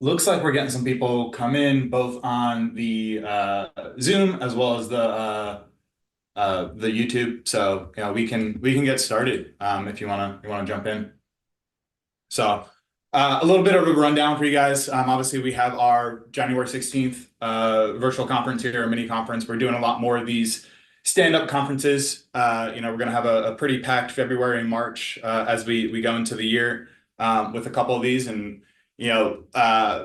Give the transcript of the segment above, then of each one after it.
Looks like we're getting some people come in both on the Zoom as well as the YouTube. So we can get started if you wanna jump in. So a little bit of a rundown for you guys. Obviously, we have our January 16th virtual conference here, a mini conference. We're doing a lot more of these stand-up conferences. We're going to have a pretty packed February and March as we go into the year with a couple of these and,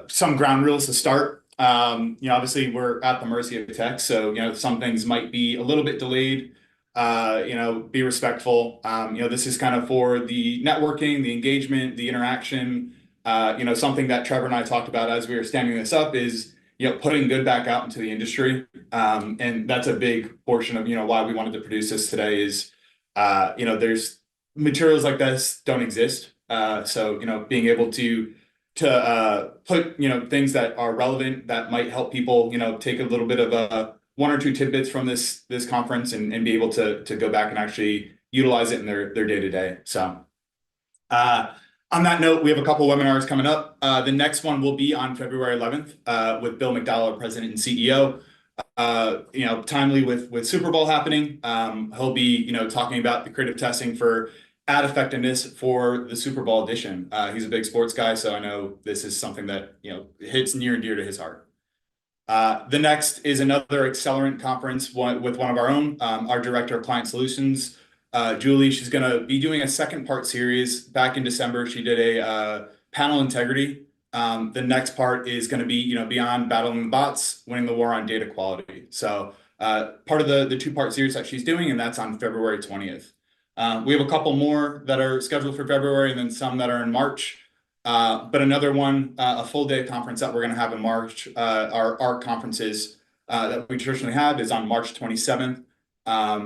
some ground rules to start. Obviously, we're at the mercy of tech. So, some things might be a little bit delayed. Be respectful. This is kind of for the networking, the engagement, the interaction. Something that Trevor and I talked about as we were standing this up is, putting good back out into the industry. And that's a big portion of, why we wanted to produce this today is, there's materials like this don't exist. So, being able to put, things that are relevant that might help people, take a little bit of a one or two tidbits from this conference and be able to go back and actually utilize it in their day to day. So uh, on that note, we have a couple webinars coming up. The next one will be on February 11th with Bill McDowell, our president and CEO. Timely with Super Bowl happening. He'll be, talking about the creative testing for ad effectiveness for the Super Bowl edition. He's a big sports guy, so I know this is something that, hits near and dear to his heart. The next is another Accelerant conference with one of our own, our director of client solutions, Julie. She's going to be doing a second part series. Back in December, she did a panel integrity. The next part is going to be, beyond battling the bots, winning the war on data quality. So part of the two-part series that she's doing, and that's on February 20th. We have a couple more that are scheduled for February and then some that are in March. But another one, a full day conference that we're going to have in March, our art conferences that we traditionally have is on March 27th.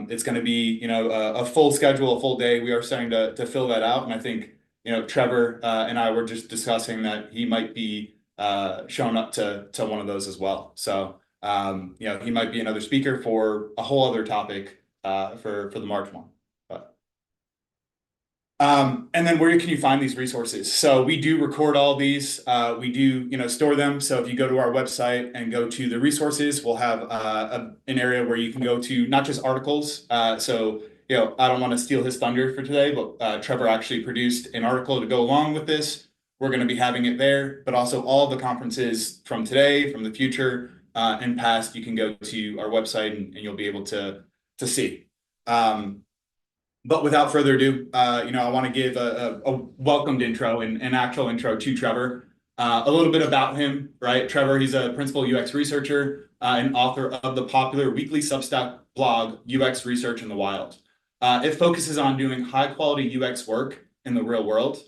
It's going to be, a full schedule, a full day. We are starting to fill that out. And I think, Trevor and I were just discussing that he might be showing up to one of those as well. So, he might be another speaker for a whole other topic for the March one. And then where can you find these resources? So we do record all these. We do, store them. So if you go to our website and go to the resources, we'll have an area where you can go to not just articles. So, I don't want to steal his thunder for today, but Trevor actually produced an article to go along with this. We're going to be having it there, but also all the conferences from today, from the future, and past, you can go to our website and you'll be able to see. But without further ado, I want to give a welcomed intro and an actual intro to Trevor. A little bit about him, right? Trevor, he's a principal UX researcher and author of the popular weekly Substack blog, UX Research in the Wild. It focuses on doing high quality UX work in the real world.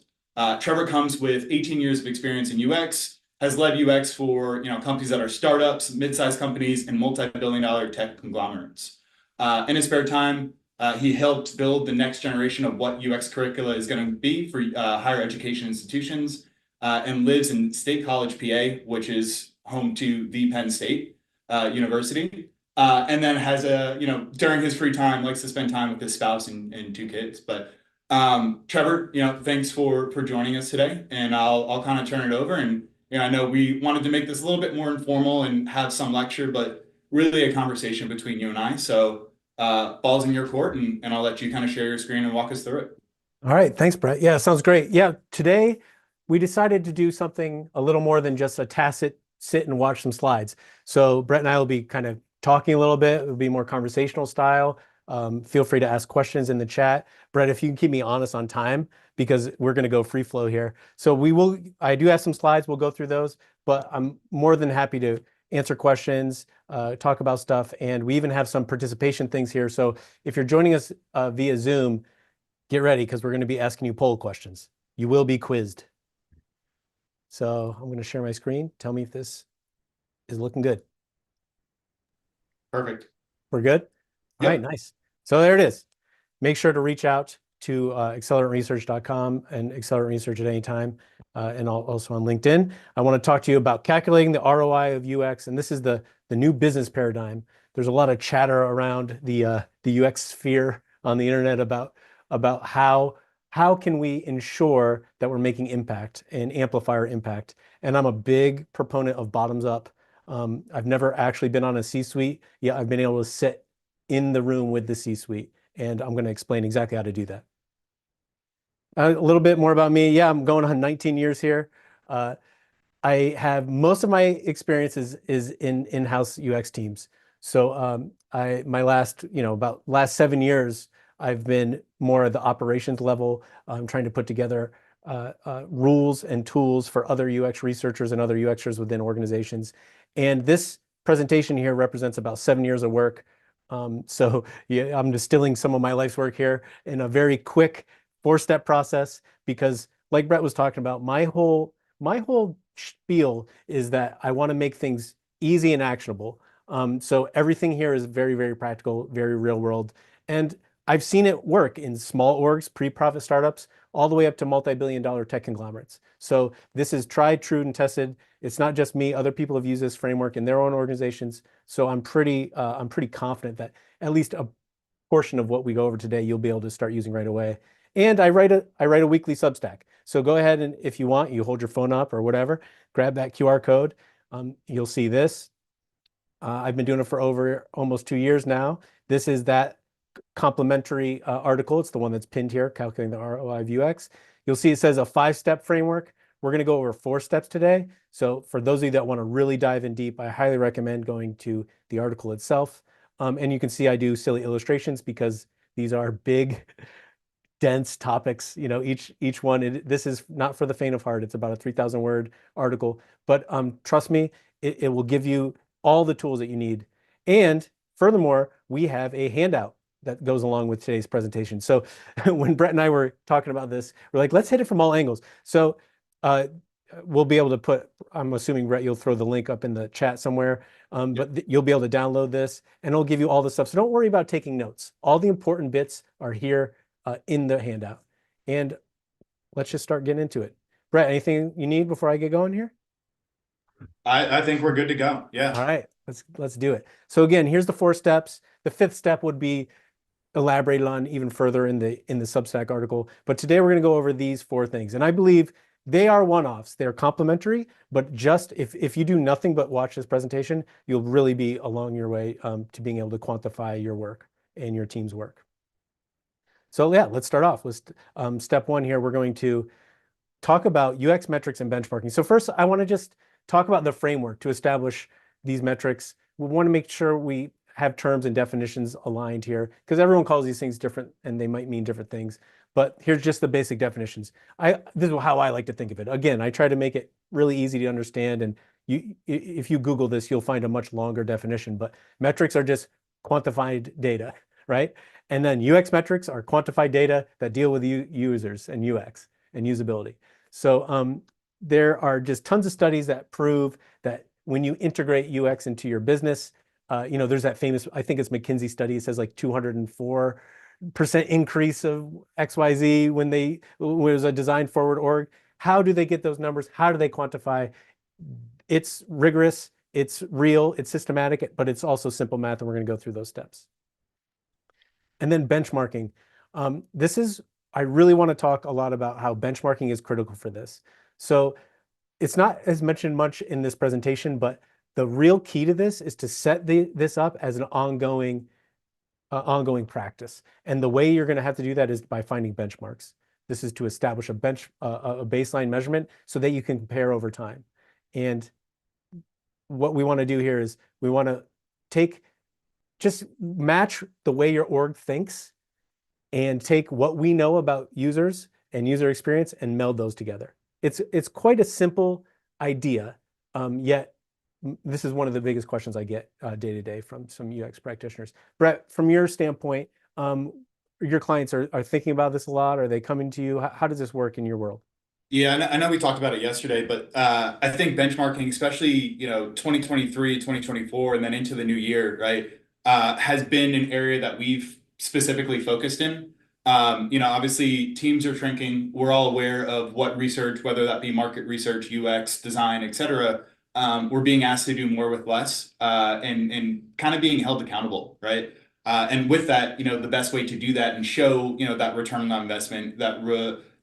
Trevor comes with 18 years of experience in UX, has led UX for companies that are startups, mid-sized companies, and multi-billion-dollar tech conglomerates. In his spare time, he helped build the next generation of what UX curricula is going to be for higher education institutions and lives in State College, PA, which is home to the Penn State University. And then has during his free time, likes to spend time with his spouse and two kids. But Trevor, thanks for joining us today. And I'll kind of turn it over. And I know we wanted to make this a little bit more informal and have some lecture, but really a conversation between you and I. So ball's in your court, and I'll let you kind of share your screen and walk us through it. All right, thanks, Brett. Yeah, sounds great. Yeah, today we decided to do something a little more than just a tacit sit and watch some slides. So Brett and I will be kind of talking a little bit. It'll be more conversational style. Feel free to ask questions in the chat. Brett, if you can keep me honest on time, because we're going to go free flow here. So I do have some slides. We'll go through those, but I'm more than happy to answer questions, talk about stuff, and we even have some participation things here. So if you're joining us via Zoom, get ready because we're going to be asking you poll questions. You will be quizzed. So I'm going to share my screen. Tell me if this is looking good. Perfect. We're good? All right, nice. So there it is. Make sure to reach out to accelerantresearch.com and Accelerant Research at any time, and also on LinkedIn. I want to talk to you about calculating the ROI of UX, and this is the new business paradigm. There's a lot of chatter around the UX sphere on the internet about how how can we ensure that we're making impact and amplify our impact? And I'm a big proponent of bottoms up. I've never actually been on a C-suite, yet I've been able to sit in the room with the C-suite, and I'm going to explain exactly how to do that. A little bit more about me. Yeah, I'm going on 19 years here. Uh, I have most of my experiences is in in-house UX teams. So I my last, about last 7 years, I've been more at the operations level. I'm trying to put together rules and tools for other UX researchers and other UXers within organizations. And this presentation here represents about 7 years of work. So yeah, I'm distilling some of my life's work here in a very quick four-step process because, like Brett was talking about, my whole spiel is that I want to make things easy and actionable. So everything here is very, very practical, very real world. And I've seen it work in small orgs, pre-profit startups, all the way up to multi-billion-dollar tech conglomerates. So this is tried, true, and tested. It's not just me. Other people have used this framework in their own organizations. So I'm pretty confident that at least a portion of what we go over today, you'll be able to start using right away. And I write a weekly Substack. So go ahead and if you want, you hold your phone up or whatever, grab that QR code. You'll see this. I've been doing it for over almost 2 years now. This is that complimentary article. It's the one that's pinned here, calculating the ROI of UX. You'll see it says a 5-step framework. We're going to go over 4 steps today. So for those of you that want to really dive in deep, I highly recommend going to the article itself. And you can see I do silly illustrations because these are big, dense topics. Each one. This is not for the faint of heart. It's about a 3,000 word article, but trust me, it will give you all the tools that you need. And furthermore, we have a handout that goes along with today's presentation. So when Brett and I were talking about this, we're like, let's hit it from all angles. So uh, we'll be able to put, I'm assuming, Brett, you'll throw the link up in the chat somewhere, but you'll be able to download this and it'll give you all the stuff. So don't worry about taking notes. All the important bits are here in the handout. And let's just start getting into it. Brett, anything you need before I get going here? I think we're good to go. Yeah. All right, let's do it. So again, here's the 4 steps. The 5th step would be elaborated on even further in the Substack article. But today we're going to go over these 4 things. And I believe they are one-offs. They're complementary, but just if you do nothing but watch this presentation, you'll really be along your way to being able to quantify your work and your team's work. So yeah, let's start off with step 1 here. We're going to talk about UX metrics and benchmarking. So first, I want to just talk about the framework to establish these metrics. We want to make sure we have terms and definitions aligned here because everyone calls these things different and they might mean different things. But here's just the basic definitions. This is how I like to think of it. Again, I try to make it really easy to understand. And if you Google this, you'll find a much longer definition. But metrics are just quantified data, right? And then UX metrics are quantified data that deal with users and UX and usability. So there are just tons of studies that prove that when you integrate UX into your business, there's that famous, I think it's McKinsey study, it says like 204% increase of XYZ when it was a design forward org. How do they get those numbers? How do they quantify? It's rigorous, it's real, it's systematic, but it's also simple math, and we're going to go through those steps. And then benchmarking. I really want to talk a lot about how benchmarking is critical for this. So it's not as mentioned much in this presentation, but the real key to this is to set this up as an ongoing practice. And the way you're going to have to do that is by finding benchmarks. This is to establish a baseline measurement so that you can compare over time. And what we want to do here is we want to just match the way your org thinks and take what we know about users and user experience and meld those together. It's quite a simple idea, yet this is one of the biggest questions I get day to day from some UX practitioners. Brett, from your standpoint, your clients are thinking about this a lot. Are they coming to you? How does this work in your world? Yeah, I know we talked about it yesterday, but I think benchmarking, especially 2023, 2024, and then into the new year, right, has been an area that we've specifically focused in. Obviously teams are shrinking. We're all aware of what research, whether that be market research, UX, design, et cetera. We're being asked to do more with less, and kind of being held accountable, right? And with that, the best way to do that and show, that return on investment, that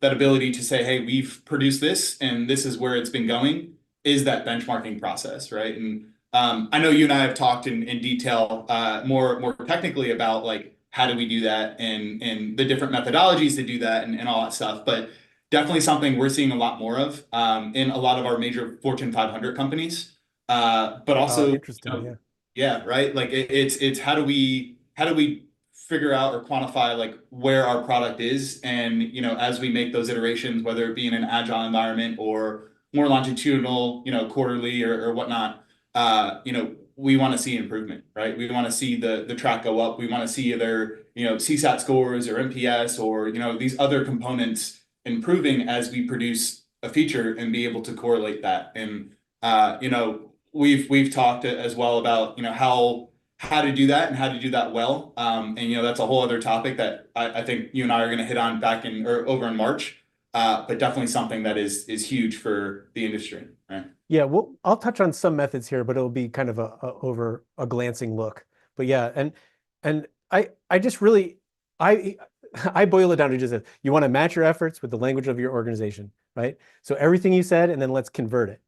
ability to say, hey, we've produced this and this is where it's been going, is that benchmarking process, right? And I know you and I have talked in detail, more technically about like how do we do that and the different methodologies to do that and all that stuff. But definitely something we're seeing a lot more of in a lot of our major Fortune 500 companies. But also, Interesting. Yeah. yeah, right. Like it's how do we figure out or quantify like where our product is, and as we make those iterations, whether it be in an agile environment or more longitudinal, quarterly or whatnot, we want to see improvement, right? We want to see the track go up. We want to see either CSAT scores or NPS or these other components improving as we produce a feature and be able to correlate that. And we've talked as well about how to do that and how to do that well. And that's a whole other topic that I think you and I are going to hit on back in or over in March. But definitely something that is huge for the industry, right? Yeah, well, I'll touch on some methods here, but it'll be kind of a over a glancing look. But yeah, and I just really I I boil it down to just this. You want to match your efforts with the language of your organization, right? So everything you said, and then let's convert it.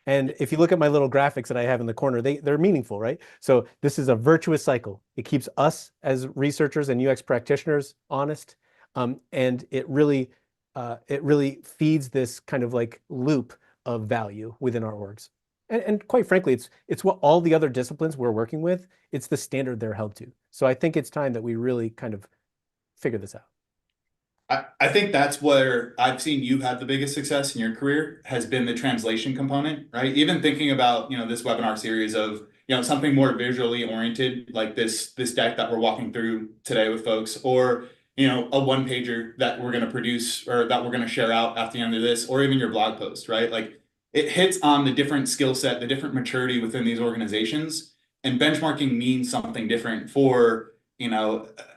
And if you look at my little graphics that I have in the corner, they're meaningful, right? So this is a virtuous cycle. It keeps us as researchers and UX practitioners honest, and it really feeds this kind of like loop of value within our orgs. And quite frankly, it's what all the other disciplines we're working with, it's the standard they're held to. So I think it's time that we really kind of figure this out. I think that's where I've seen you have the biggest success in your career has been the translation component, right? Even thinking about, this webinar series of, something more visually oriented, like this deck that we're walking through today with folks, or, a one pager that we're going to produce or that we're going to share out after the end of this, or even your blog post, right? Like it hits on the different skill set, the different maturity within these organizations, and benchmarking means something different for,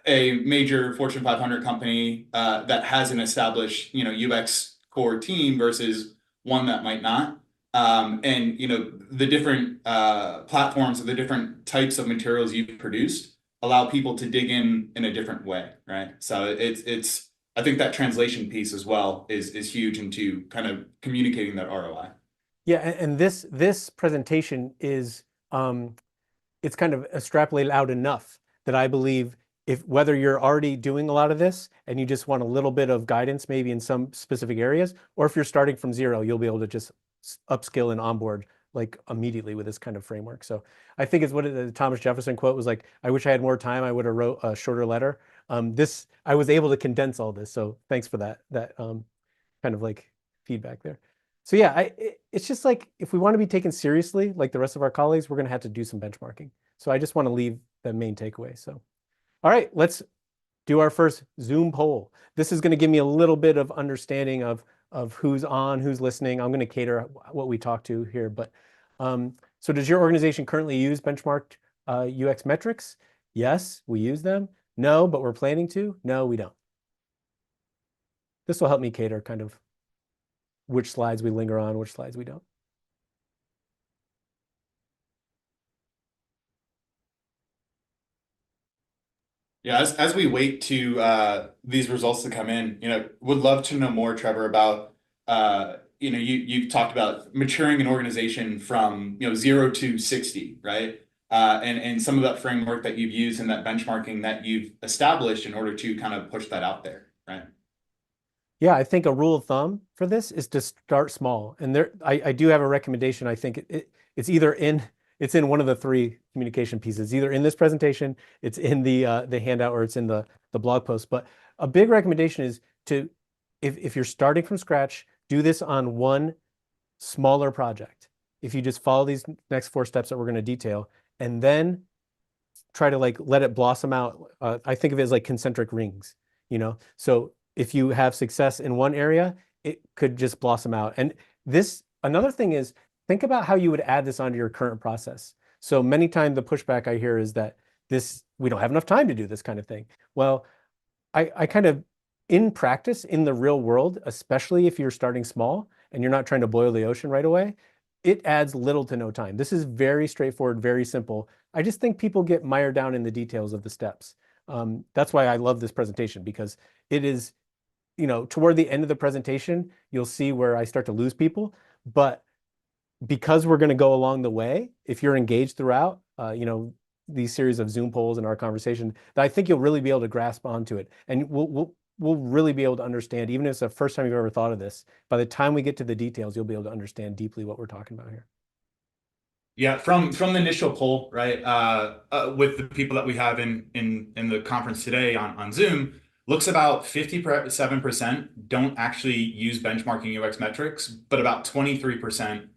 a major Fortune 500 company that has an established, UX core team versus one that might not. And the different platforms or the different types of materials you've produced allow people to dig in a different way, right? So it's I think that translation piece as well is huge into kind of communicating that ROI. Yeah, and this presentation is it's kind of extrapolated out enough that I believe if whether you're already doing a lot of this and you just want a little bit of guidance maybe in some specific areas, or if you're starting from zero, you'll be able to just upskill and onboard like immediately with this kind of framework. So I think it's what the Thomas Jefferson quote was like, I wish I had more time, I would have wrote a shorter letter. This I was able to condense all this. So thanks for that kind of like feedback there. So yeah, it's just like if we want to be taken seriously, like the rest of our colleagues, we're going to have to do some benchmarking. So I just want to leave the main takeaway. So, all right, let's do our first Zoom poll. This is going to give me a little bit of understanding of who's on, who's listening. I'm going to cater what we talk to here. But so does your organization currently use benchmarked UX metrics? Yes, we use them. No, but we're planning to. No, we don't. This will help me cater kind of which slides we linger on, which slides we don't. Yeah, as we wait to these results to come in, would love to know more, Trevor, about you talked about maturing an organization from 0 to 60, right? And some of that framework that you've used and that benchmarking that you've established in order to kind of push that out there, right? Yeah, I think a rule of thumb for this is to start small. And there, I do have a recommendation. I think it's either it's in one of the three communication pieces, either in this presentation, it's in the handout, or it's in the blog post. But a big recommendation is to, if you're starting from scratch, do this on one smaller project. If you just follow these next 4 steps that we're going to detail, and then try to like let it blossom out. I think of it as like concentric rings, So if you have success in one area, it could just blossom out. And another thing is, think about how you would add this onto your current process. So many times the pushback I hear is that we don't have enough time to do this kind of thing. Well, I kind of, in practice, in the real world, especially if you're starting small and you're not trying to boil the ocean right away, it adds little to no time. This is very straightforward, very simple. I just think people get mired down in the details of the steps. That's why I love this presentation, because it is, toward the end of the presentation, you'll see where I start to lose people. But because we're going to go along the way, if you're engaged throughout, these series of Zoom polls and our conversation, that I think you'll really be able to grasp onto it. And we'll really be able to understand, even if it's the first time you've ever thought of this, by the time we get to the details, you'll be able to understand deeply what we're talking about here. Yeah, from the initial poll, right? With the people that we have in the conference today on Zoom, looks about 57% don't actually use benchmarking UX metrics, but about 23%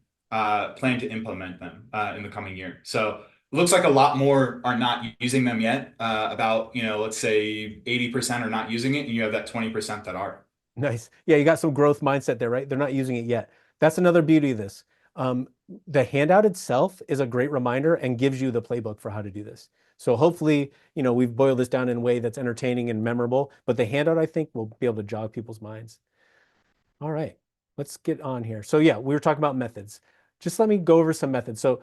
plan to implement them in the coming year. So it looks like a lot more are not using them yet. About, let's say 80% are not using it, and you have that 20% that are. Nice. Yeah, you got some growth mindset there, right? They're not using it yet. That's another beauty of this. The handout itself is a great reminder and gives you the playbook for how to do this. So hopefully, we've boiled this down in a way that's entertaining and memorable, but the handout, I think, will be able to jog people's minds. All right, let's get on here. So yeah, we were talking about methods. Just let me go over some methods. So,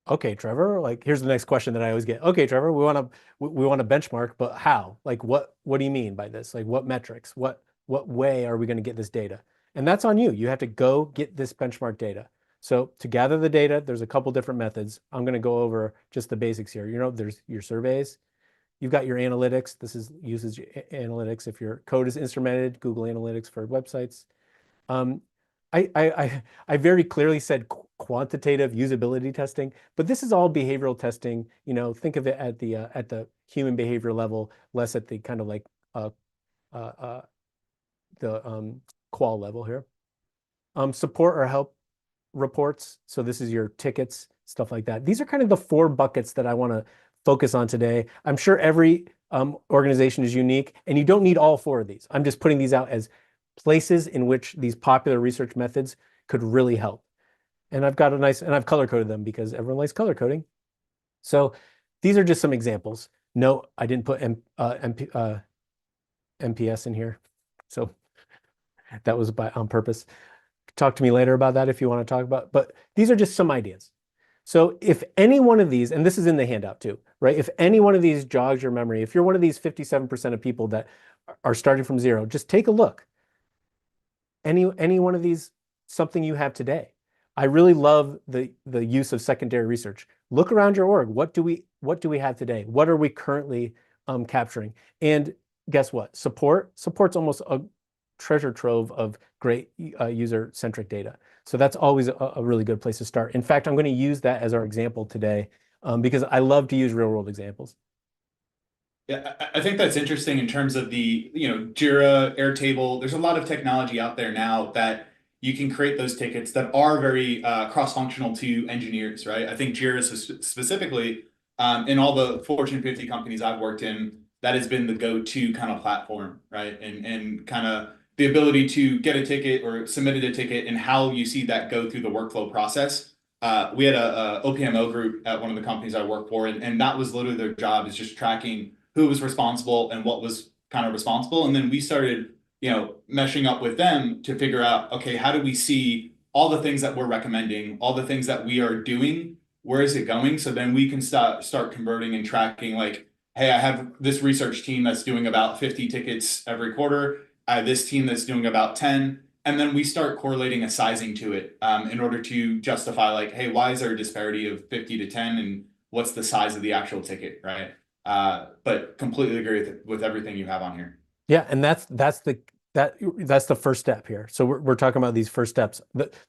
okay, Trevor, like here's the next question that I always get. Okay, Trevor, we want to benchmark, but how? Like what do you mean by this? Like what metrics? What way are we going to get this data? And that's on you. You have to go get this benchmark data. So to gather the data, there's a couple different methods. I'm going to go over just the basics here. There's your surveys. You've got your analytics. This uses analytics. If your code is instrumented, Google Analytics for websites. Um, I very clearly said quantitative usability testing, but this is all behavioral testing. Think of it at the human behavior level, less at the kind of like the qual level here. Support or help reports. So this is your tickets, stuff like that. These are kind of the 4 buckets that I want to focus on today. I'm sure every organization is unique, and you don't need all 4 of these. I'm just putting these out as places in which these popular research methods could really help. And I've color coded them because everyone likes color coding. So these are just some examples. No, I didn't put MPS in here. So that was on purpose. Talk to me later about that if you want to talk about, but these are just some ideas. So if any one of these, and this is in the handout too, right? If any one of these jogs your memory, if you're one of these 57% of people that are starting from 0, just take a look. Any one of these, something you have today. I really love the use of secondary research. Look around your org. What do we have today? What are we currently capturing? And guess what? Support's almost a treasure trove of great user-centric data. So that's always a really good place to start. In fact, I'm going to use that as our example today because I love to use real-world examples. Yeah, I think that's interesting in terms of the, Jira, Airtable. There's a lot of technology out there now that you can create those tickets that are very cross-functional to engineers, right? I think Jira specifically, in all the Fortune 50 companies I've worked in, that has been the go-to kind of platform, right? And kind of the ability to get a ticket or submitted a ticket and how you see that go through the workflow process. We had a OPMO group at one of the companies I work for, and that was literally their job, is just tracking who was responsible and what was kind of responsible. And then we started, meshing up with them to figure out, okay, how do we see all the things that we're recommending, all the things that we are doing, where is it going? So then we can start converting and tracking, like, hey, I have this research team that's doing about 50 tickets every quarter. I have this team that's doing about 10. And then we start correlating a sizing to it in order to justify, like, hey, why is there a disparity of 50 to 10 and what's the size of the actual ticket, right? But completely agree with everything you have on here. Yeah, and that's the first step here. So we're talking about these first steps.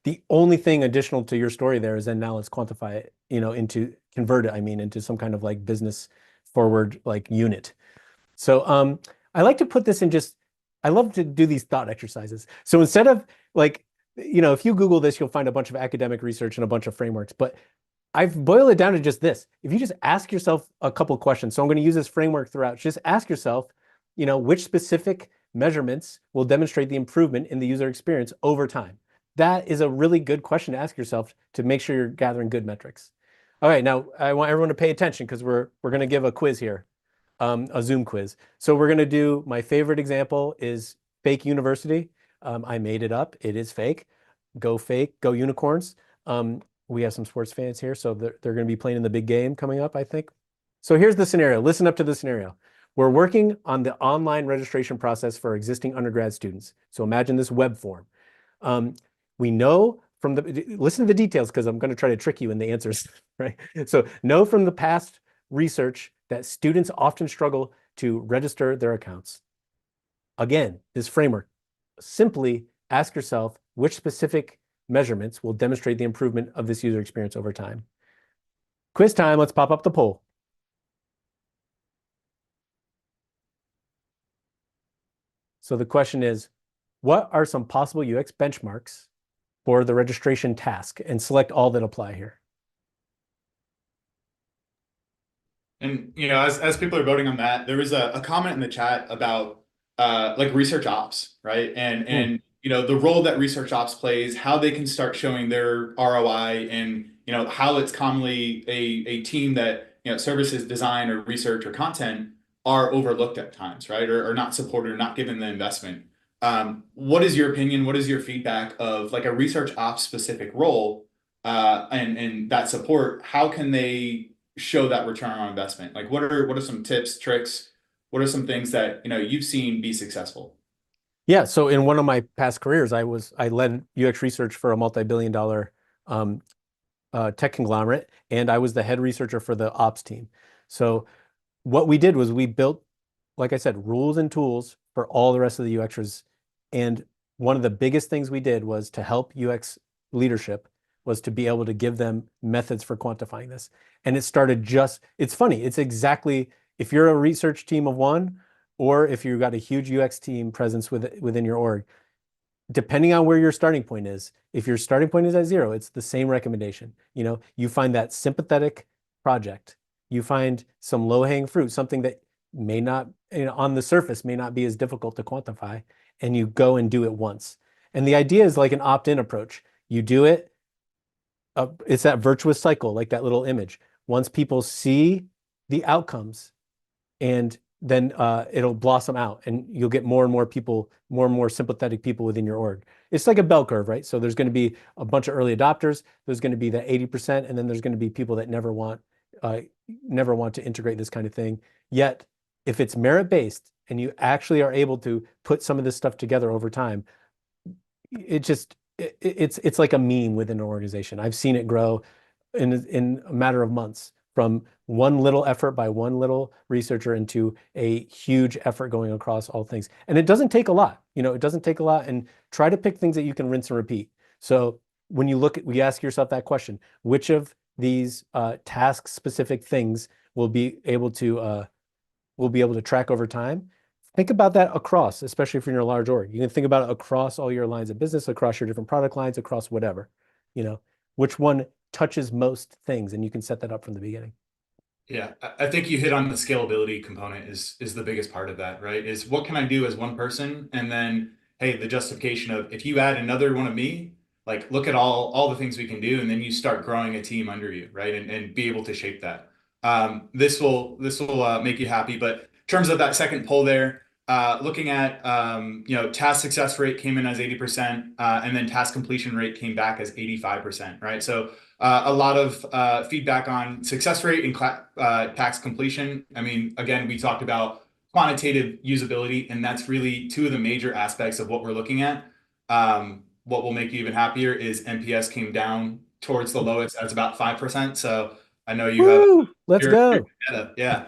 The only thing additional to your story there is then now let's quantify it, into some kind of like business forward like unit. So I like to put this in I love to do these thought exercises. So instead of like, if you Google this, you'll find a bunch of academic research and a bunch of frameworks, but I've boiled it down to just this. If you just ask yourself a couple questions, so I'm going to use this framework throughout, just ask yourself, which specific measurements will demonstrate the improvement in the user experience over time? That is a really good question to ask yourself to make sure you're gathering good metrics. All right, now I want everyone to pay attention because we're going to give a quiz here, a Zoom quiz. So we're going to do, my favorite example is fake university. I made it up. It is fake. Go unicorns. We have some sports fans here, so they're going to be playing in the big game coming up, I think. So here's the scenario. Listen up to the scenario. We're working on the online registration process for existing undergrad students. So imagine this web form. We know from listen to the details because I'm going to try to trick you in the answers, right? So know from the past research that students often struggle to register their accounts. Again, this framework, simply ask yourself which specific measurements will demonstrate the improvement of this user experience over time. Quiz time, let's pop up the poll. So the question is, what are some possible UX benchmarks for the registration task? And select all that apply here. And as people are voting on that, there was a comment in the chat about like research ops, right? And the role that research ops plays, how they can start showing their ROI, and how it's commonly a team that services design or research or content are overlooked at times, right? Or not supported or not given the investment. What is your opinion? What is your feedback of like a research ops specific role and that support? How can they show that return on investment? Like what are some tips, tricks? What are some things that you've seen be successful? Yeah, so in one of my past careers, I led UX research for a multi-billion-dollar tech conglomerate, and I was the head researcher for the ops team. So what we did was we built, like I said, rules and tools for all the rest of the UXers. And one of the biggest things we did was to help UX leadership was to be able to give them methods for quantifying this. And it started it's funny, it's exactly, if you're a research team of one, or if you've got a huge UX team presence within your org, depending on where your starting point is, if your starting point is at 0, it's the same recommendation. You find that sympathetic project, you find some low-hanging fruit, something that may not, on the surface, may not be as difficult to quantify, and you go and do it once. And the idea is like an opt-in approach. You do it, it's that virtuous cycle, like that little image. Once people see the outcomes, and then it'll blossom out, and you'll get more and more people, more and more sympathetic people within your org. It's like a bell curve, right? So there's going to be a bunch of early adopters. There's going to be that 80%, and then there's going to be people that never want to integrate this kind of thing. Yet, if it's merit-based and you actually are able to put some of this stuff together over time, it's like a meme within an organization. I've seen it grow in a matter of months from one little effort by one little researcher into a huge effort going across all things. And it doesn't take a lot. It doesn't take a lot. And try to pick things that you can rinse and repeat. So when you ask yourself that question, which of these task-specific things will be able to track over time? Think about that across, especially if you're in a large org. You can think about it across all your lines of business, across your different product lines, across whatever. Which one touches most things, and you can set that up from the beginning. Yeah, I think you hit on the scalability component is the biggest part of that, right? Is what can I do as one person? And then, hey, the justification of if you add another one of me, like look at all the things we can do, and then you start growing a team under you, right? And be able to shape that. This will make you happy. But in terms of that second poll there, looking at task success rate came in as 80%, and then task completion rate came back as 85%, right? So a lot of feedback on success rate and task completion. I mean, again, we talked about quantitative usability, and that's really two of the major aspects of what we're looking at. What will make you even happier is NPS came down towards the lowest as about 5%. So I know you have Let's go. data. Yeah.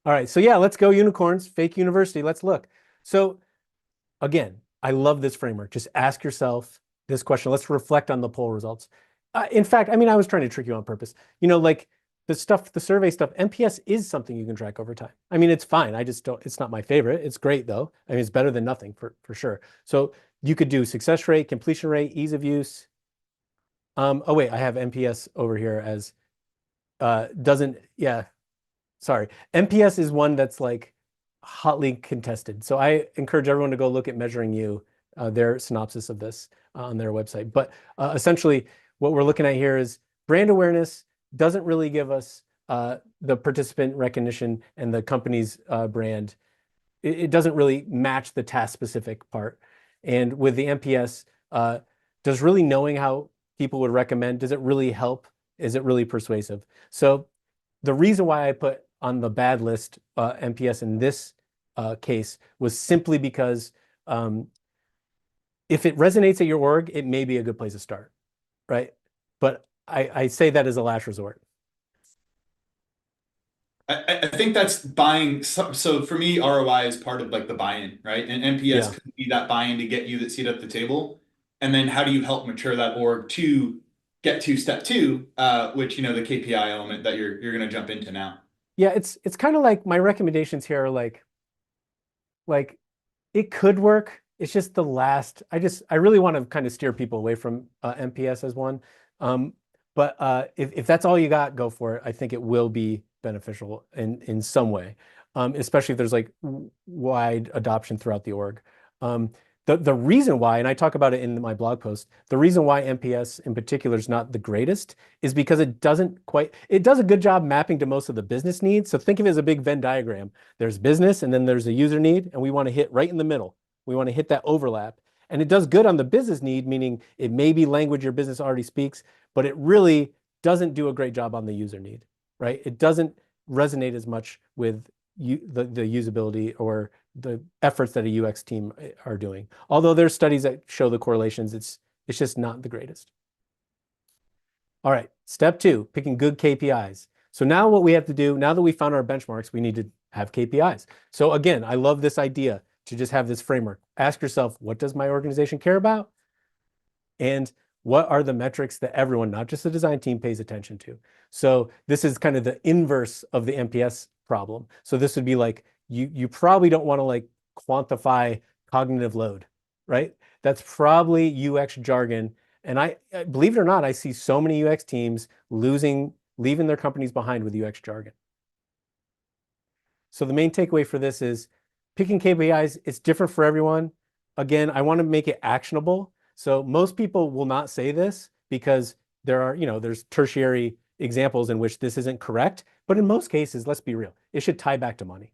All right. So yeah, let's go unicorns, fake university. Let's look. So again, I love this framework. Just ask yourself this question. Let's reflect on the poll results. In fact, I mean, I was trying to trick you on purpose. Like the survey stuff, NPS is something you can track over time. I mean, it's fine. It's not my favorite. It's great though. I mean, it's better than nothing for sure. So you could do success rate, completion rate, ease of use. Oh wait, I have NPS over here as sorry. NPS is one that's like hotly contested. So I encourage everyone to go look at Measuring You, their synopsis of this on their website. But essentially, what we're looking at here is brand awareness doesn't really give us the participant recognition and the company's brand. It doesn't really match the task-specific part. And with the NPS, does really knowing how people would recommend, does it really help? Is it really persuasive? So the reason why I put on the bad list MPS in this case was simply because if it resonates at your org, it may be a good place to start, right? But I say that as a last resort. I think that's buying. So for me, ROI is part of like the buy-in, right? And NPS Yeah. could be that buy-in to get you that seat at the table. And then how do you help mature that org to get to step two, which the KPI element that you're going to jump into now. Yeah, it's kind of like my recommendations here are like it could work. It's just the last. I really want to kind of steer people away from MPS as one. Um, but if that's all you got, go for it. I think it will be beneficial in some way, especially if there's like wide adoption throughout the org. The reason why, and I talk about it in my blog post, the reason why MPS in particular is not the greatest is because it does a good job mapping to most of the business needs. So think of it as a big Venn diagram. There's business and then there's a user need, and we want to hit right in the middle. We want to hit that overlap. And it does good on the business need, meaning it may be language your business already speaks, but it really doesn't do a great job on the user need, right? It doesn't resonate as much with the usability or the efforts that a UX team are doing. Although there's studies that show the correlations, it's just not the greatest. All right, step two, picking good KPIs. So now what we have to do, now that we found our benchmarks, we need to have KPIs. So again, I love this idea to just have this framework. Ask yourself, what does my organization care about? And what are the metrics that everyone, not just the design team, pays attention to? So this is kind of the inverse of the MPS problem. So this would be like, you probably don't want to like quantify cognitive load, right? That's probably UX jargon. And I believe it or not, I see so many UX teams leaving their companies behind with UX jargon. So the main takeaway for this is picking KPIs, it's different for everyone. Again, I want to make it actionable. So most people will not say this because there's tertiary examples in which this isn't correct. But in most cases, let's be real, it should tie back to money.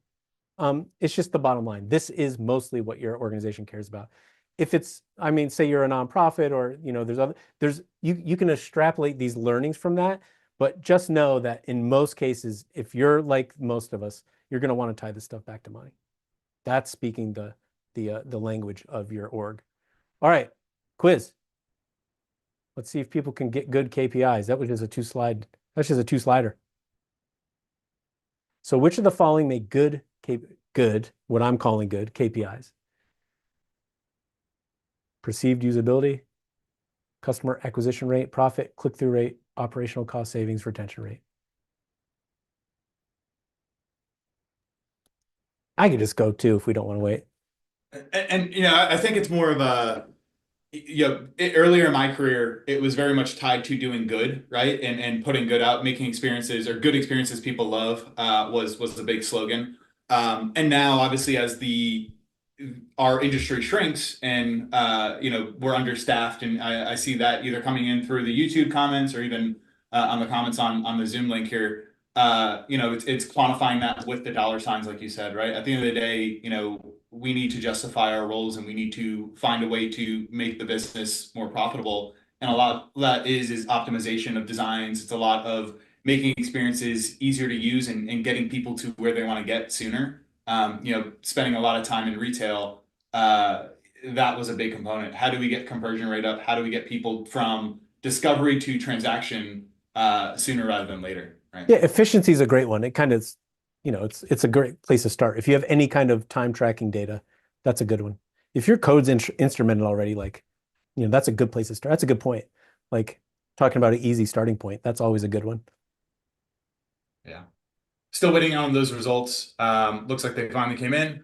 It's just the bottom line. This is mostly what your organization cares about. If it's, I mean, say you're a nonprofit or, you can extrapolate these learnings from that, but just know that in most cases, if you're like most of us, you're going to want to tie this stuff back to money. That's speaking the language of your org. All right, quiz. Let's see if people can get good KPIs. That was just that's just a two-slider. So which of the following make good, what I'm calling good KPIs? Perceived usability, customer acquisition rate, profit, click-through rate, operational cost savings, retention rate. I could just go too if we don't want to wait. And I think it's more of a earlier in my career, it was very much tied to doing good, right? And putting good out, making experiences or good experiences people love was the big slogan. And now, obviously, as our industry shrinks and we're understaffed, and I see that either coming in through the YouTube comments or even on the comments on the Zoom link here. It's quantifying that with the dollar signs, like you said, right? At the end of the day, we need to justify our roles and we need to find a way to make the business more profitable. And a lot of that is optimization of designs. It's a lot of making experiences easier to use and getting people to where they want to get sooner. Spending a lot of time in retail, that was a big component. How do we get conversion rate up? How do we get people from discovery to transaction sooner rather than later, right? Yeah, efficiency is a great one. It kind of, it's a great place to start. If you have any kind of time tracking data, that's a good one. If your code's instrumented already, that's a good place to start. That's a good point. Like talking about an easy starting point, that's always a good one. Yeah. Still waiting on those results. Looks like they finally came in.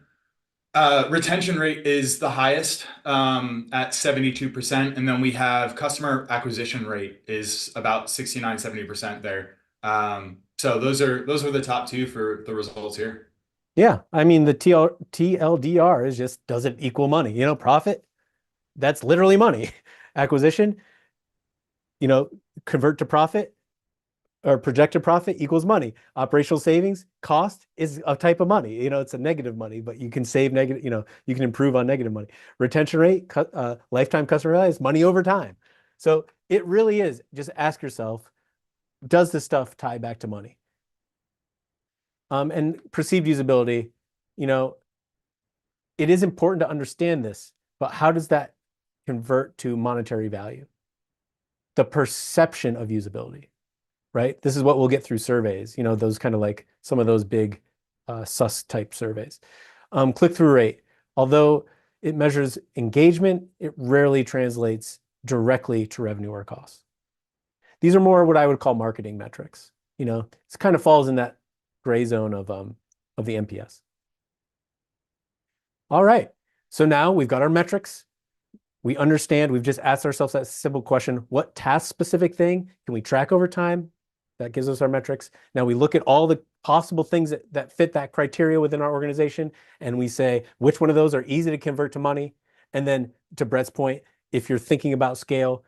Retention rate is the highest at 72%. And then we have customer acquisition rate is about 69, 70% there. So those are the top two for the results here. Yeah. I mean, the TLDR is just, does it equal money? Profit, that's literally money. Acquisition, convert to profit or projected profit equals money. Operational savings, cost is a type of money. It's a negative money, but you can save negative, you can improve on negative money. Retention rate, lifetime customer value is money over time. So it really is. Just ask yourself, does this stuff tie back to money? And perceived usability, you know, it is important to understand this, but how does that convert to monetary value? The perception of usability, right? This is what we'll get through surveys, you know, those kind of like some of those big sus type surveys. Click-through rate, although it measures engagement, it rarely translates directly to revenue or costs. These are more what I would call marketing metrics. You know, it kind of falls in that gray zone of the NPS. All right, so now we've got our metrics. We understand, we've just asked ourselves that simple question, what task-specific thing can we track over time? That gives us our metrics. Now we look at all the possible things that fit that criteria within our organization, and we say, which one of those are easy to convert to money? And then to Brett's point, if you're thinking about scale,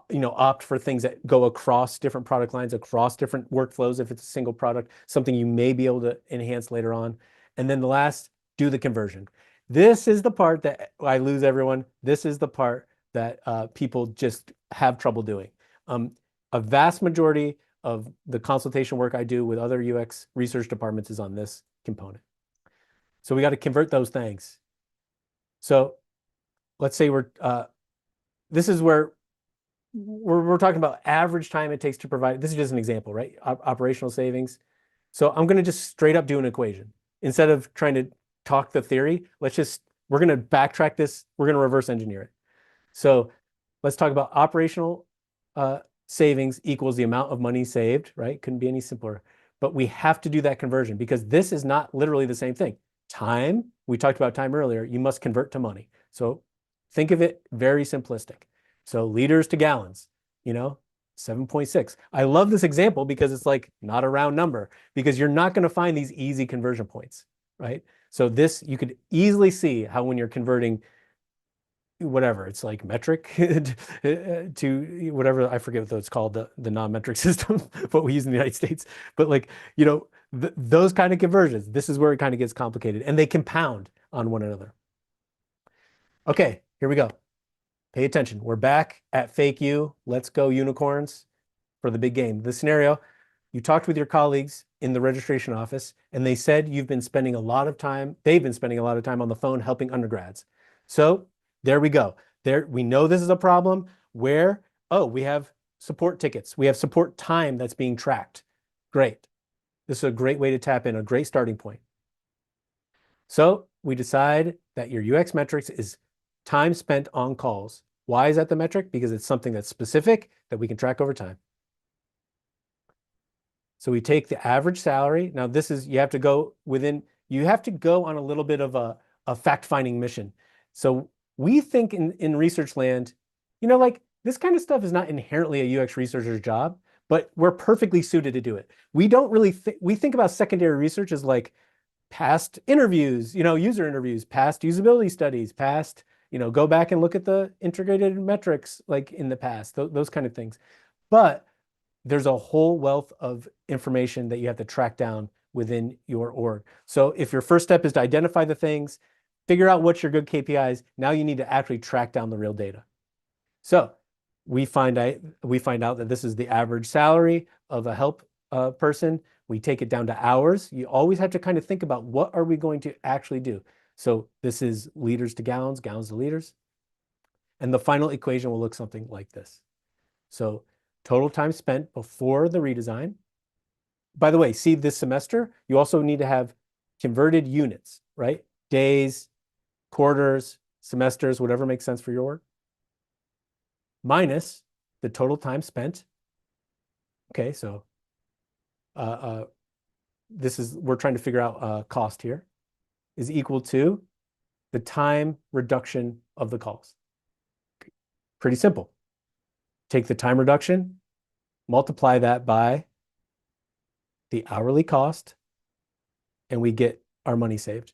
you know, opt for things that go across different product lines, across different workflows. If it's a single product, something you may be able to enhance later on. And then the last, do the conversion. This is the part that I lose everyone. This is the part that people just have trouble doing. A vast majority of the consultation work I do with other UX research departments is on this component. So we got to convert those things. So let's say this is where we're talking about average time it takes to provide. This is just an example, right? Operational savings. So I'm going to just straight up do an equation. Instead of trying to talk the theory, we're going to backtrack this. We're going to reverse engineer it. So let's talk about operational savings equals the amount of money saved, right? Couldn't be any simpler. But we have to do that conversion because this is not literally the same thing. Time, we talked about time earlier, you must convert to money. So think of it very simplistic. So liters to gallons, you know, 7.6. I love this example because it's like not a round number because you're not going to find these easy conversion points, right? So this, you could easily see how when you're converting whatever, it's like metric to whatever, I forget what it's called, the non-metric system, what we use in the United States. But like, you know, those kind of conversions, this is where it kind of gets complicated and they compound on one another. Okay, here we go. Pay attention. We're back at Fake You. Let's go unicorns for the big game. The scenario, you talked with your colleagues in the registration office, and they said they've been spending a lot of time on the phone helping undergrads. So there we go. We know this is a problem where, we have support tickets. We have support time that's being tracked. Great. This is a great way to tap in, a great starting point. So we decide that your UX metrics is time spent on calls. Why is that the metric? Because it's something that's specific that we can track over time. So we take the average salary. Now this is, you have to go on a little bit of a fact-finding mission. So we think in research land, you know, like this kind of stuff is not inherently a UX researcher's job, but we're perfectly suited to do it. We don't really we think about secondary research as like past interviews, you know, user interviews, past usability studies, past, you know, go back and look at the integrated metrics like in the past, those kind of things. But there's a whole wealth of information that you have to track down within your org. So if your first step is to identify the things, figure out what's your good KPIs, now you need to actually track down the real data. So we find out that this is the average salary of a help person. We take it down to hours. You always have to kind of think about what are we going to actually do. So this is liters to gallons, gallons to liters. And the final equation will look something like this. So total time spent before the redesign. By the way, see this semester, you also need to have converted units, right? Days, quarters, semesters, whatever makes sense for your work. Minus the total time spent. Okay, so we're trying to figure out cost here, is equal to the time reduction of the calls. Pretty simple. Take the time reduction, multiply that by the hourly cost, and we get our money saved.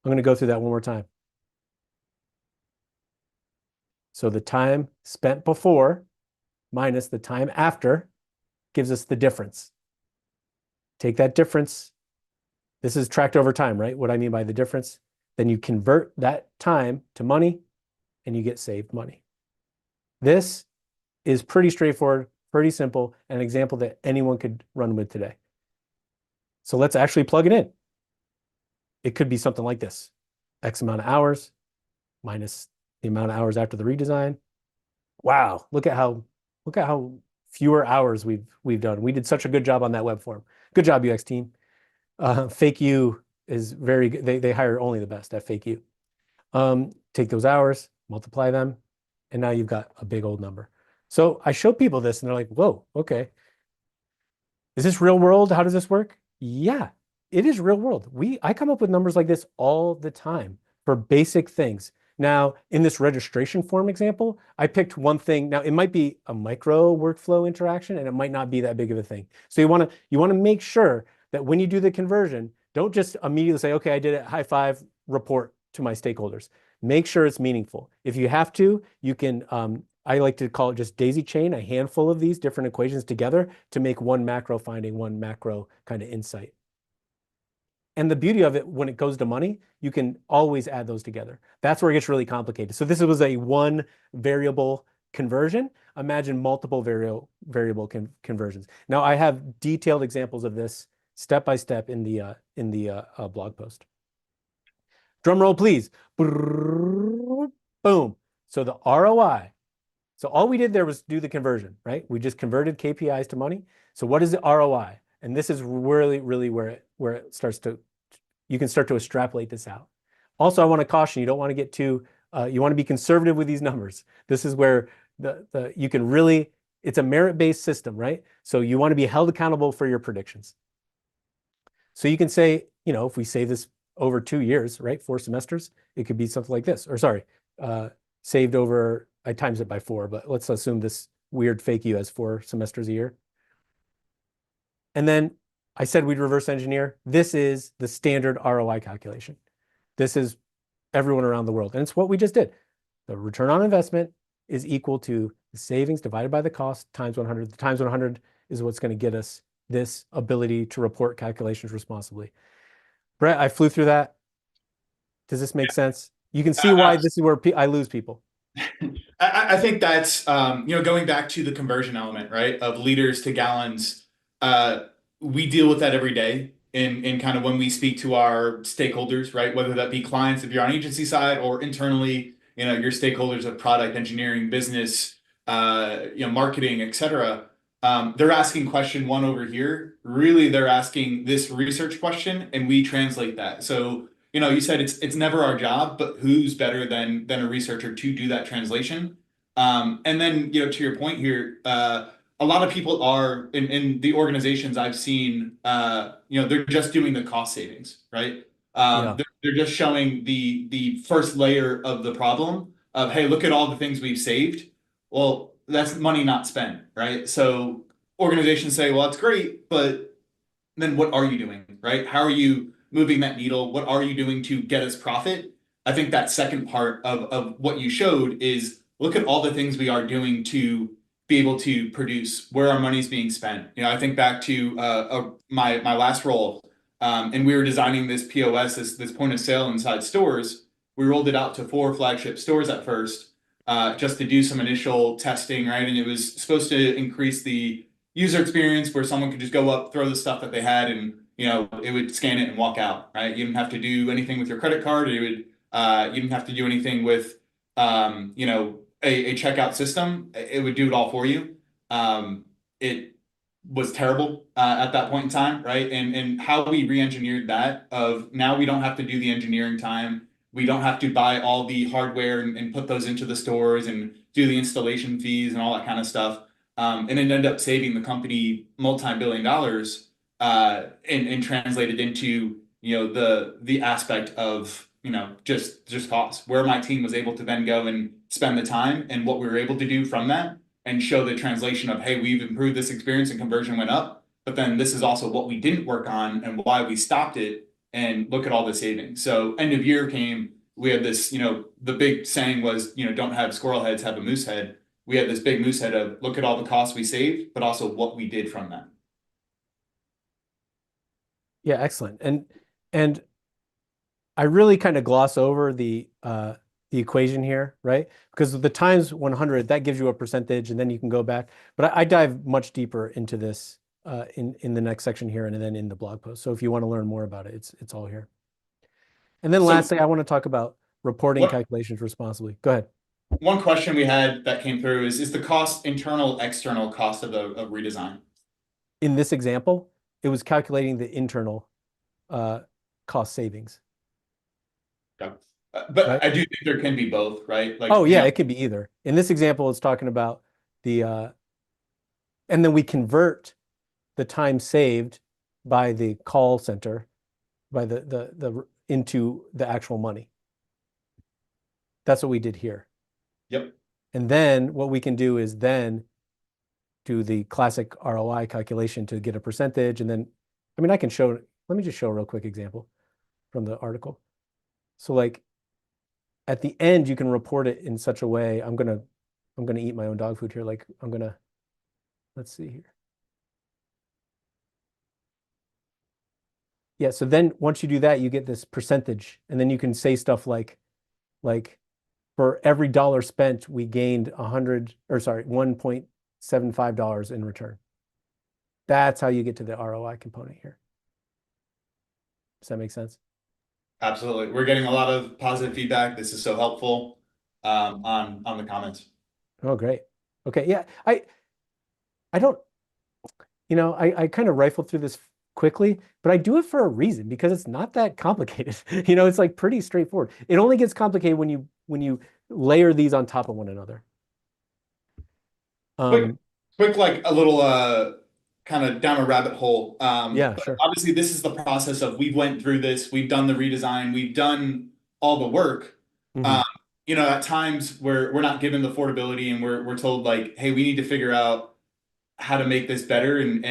I'm going to go through that one more time. So the time spent before minus the time after gives us the difference. Take that difference. This is tracked over time, right? What I mean by the difference. Then you convert that time to money and you get saved money. This is pretty straightforward, pretty simple, an example that anyone could run with today. So let's actually plug it in. It could be something like this. X amount of hours minus the amount of hours after the redesign. Wow, look at how fewer hours we've done. We did such a good job on that web form. Good job, UX team. Fake U is very good. They hire only the best at Fake U. Take those hours, multiply them, and now you've got a big old number. So I show people this and they're like, whoa, okay. Is this real world? How does this work? Yeah, it is real world. I come up with numbers like this all the time for basic things. Now, in this registration form example, I picked one thing. Now, it might be a micro workflow interaction, and it might not be that big of a thing. So you want to make sure that when you do the conversion, don't just immediately say, okay, I did it, high five, report to my stakeholders. Make sure it's meaningful. If you have to, you can, I like to call it just daisy chain, a handful of these different equations together to make one macro finding, one macro kind of insight. And the beauty of it, when it goes to money, you can always add those together. That's where it gets really complicated. So this was a one variable conversion. Imagine multiple variable conversions. Now I have detailed examples of this step by step in the blog post. Drum roll, please. Boom. So the ROI. So all we did there was do the conversion, right? We just converted KPIs to money. So what is the ROI? And this is really, really where it starts to, you can start to extrapolate this out. Also, I want to caution you, don't want to get too, you want to be conservative with these numbers. This is where you can really, it's a merit-based system, right? So you want to be held accountable for your predictions. So you can say, if we say this over 2 years, right? 4 semesters, it could be something like this, or sorry, saved over, I times it by 4, but let's assume this weird fake U has 4 semesters a year. And then I said we'd reverse engineer. This is the standard ROI calculation. This is everyone around the world. And it's what we just did. The return on investment is equal to the savings divided by the cost times 100. The times 100 is what's going to get us this ability to report calculations responsibly. Brett, I flew through that. Does this make sense? You can see why this is where I lose people. I think that's going back to the conversion element, right? Of liters to gallons. We deal with that every day in kind of when we speak to our stakeholders, right? Whether that be clients if you're on agency side or internally, your stakeholders of product engineering, business, marketing, etc. They're asking question one over here. Really, they're asking this research question, and we translate that. So you said it's never our job, but who's better than a researcher to do that translation? And then, to your point here, a lot of people are in the organizations I've seen, they're just doing the cost savings, right? Yeah. They're just showing the first layer of the problem of, hey, look at all the things we've saved. Well, that's money not spent, right? So organizations say, well, that's great, but then what are you doing, right? How are you moving that needle? What are you doing to get us profit? I think that second part of what you showed is look at all the things we are doing to be able to produce where our money's being spent. I think back to my last role, and we were designing this POS, this point of sale inside stores. We rolled it out to 4 flagship stores at first, just to do some initial testing, right? And it was supposed to increase the user experience where someone could just go up, throw the stuff that they had, and it would scan it and walk out, right? You didn't have to do anything with your credit card. You didn't have to do anything with a checkout system. It would do it all for you. It was terrible at that point in time, right? And how we re-engineered that of now we don't have to do the engineering time. We don't have to buy all the hardware and put those into the stores and do the installation fees and all that kind of stuff. And it ended up saving the company multi-billion dollars, and translated into the aspect of just cost, where my team was able to then go and spend the time and what we were able to do from that and show the translation of, hey, we've improved this experience and conversion went up, but then this is also what we didn't work on and why we stopped it, and look at all the savings. So end of year came, we had this, the big saying was, don't have squirrel heads, have a moose head. We had this big moose head of look at all the costs we saved, but also what we did from that. Yeah, excellent. And I really kind of gloss over the the equation here, right? Because the times 100, that gives you a percentage, and then you can go back. But I dive much deeper into this in the next section here, and then in the blog post. So if you want to learn more about it, it's all here. And then So lastly, I want to talk about reporting what calculations responsibly. Go ahead. one question we had that came through is the cost internal, external cost of the of redesign? In this example, it was calculating the internal uh, cost savings, Okay. But right? I do think there can be both, right? Like, Oh yeah, it could be either. In this example, it's talking about the and then we convert the time saved by the call center by the into the actual money. That's what we did here. yep. And then what we can do is then do the classic ROI calculation to get a percentage. And then, I mean, I can show, let me just show a real quick example from the article. So like at the end, you can report it in such a way. I'm gonna eat my own dog food here. Like let's see here. Yeah, so then once you do that, you get this percentage, and then you can say stuff like for every dollar spent, we gained 100, or sorry, $1.75 in return. That's how you get to the ROI component here. Does that make sense? Absolutely. We're getting a lot of positive feedback. This is so helpful on the comments. Oh, great. Okay, yeah, I don't, I kind of rifled through this quickly, but I do it for a reason because it's not that complicated. It's like pretty straightforward. It only gets complicated when you layer these on top of one another. Quick, Um, quick, like a little kind of down a rabbit hole. yeah, But sure. obviously this is the process of we've went through this, we've done the redesign, we've done all the work. Hmm. Um, at times where we're not given the affordability and we're told like, hey, we need to figure out how to make this better and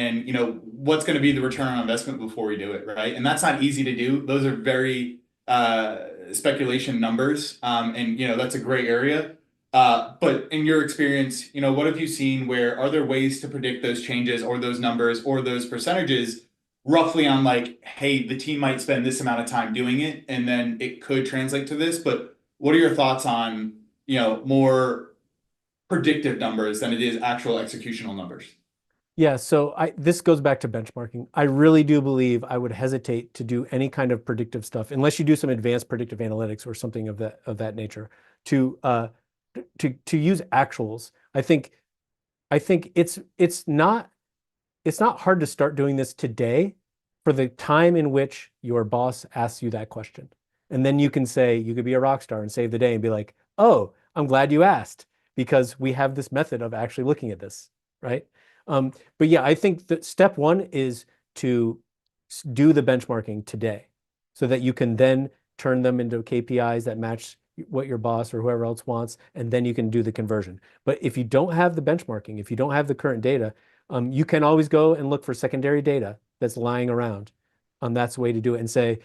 what's going to be the return on investment before we do it, right? And that's not easy to do. Those are very speculation numbers, and that's a gray area. But in your experience, what have you seen? Where are there ways to predict those changes or those numbers or those percentages roughly on like, hey, the team might spend this amount of time doing it, and then it could translate to this. But what are your thoughts on more predictive numbers than it is actual executional numbers? Yeah, so this goes back to benchmarking. I really do believe I would hesitate to do any kind of predictive stuff unless you do some advanced predictive analytics or something of that nature to to use actuals. I think it's not hard to start doing this today for the time in which your boss asks you that question. And then you can say, you could be a rock star and save the day and be like, oh, I'm glad you asked because we have this method of actually looking at this, right? But yeah, I think that step one is to do the benchmarking today so that you can then turn them into KPIs that match what your boss or whoever else wants, and then you can do the conversion. But if you don't have the benchmarking, if you don't have the current data, you can always go and look for secondary data that's lying around. That's the way to do it. And say,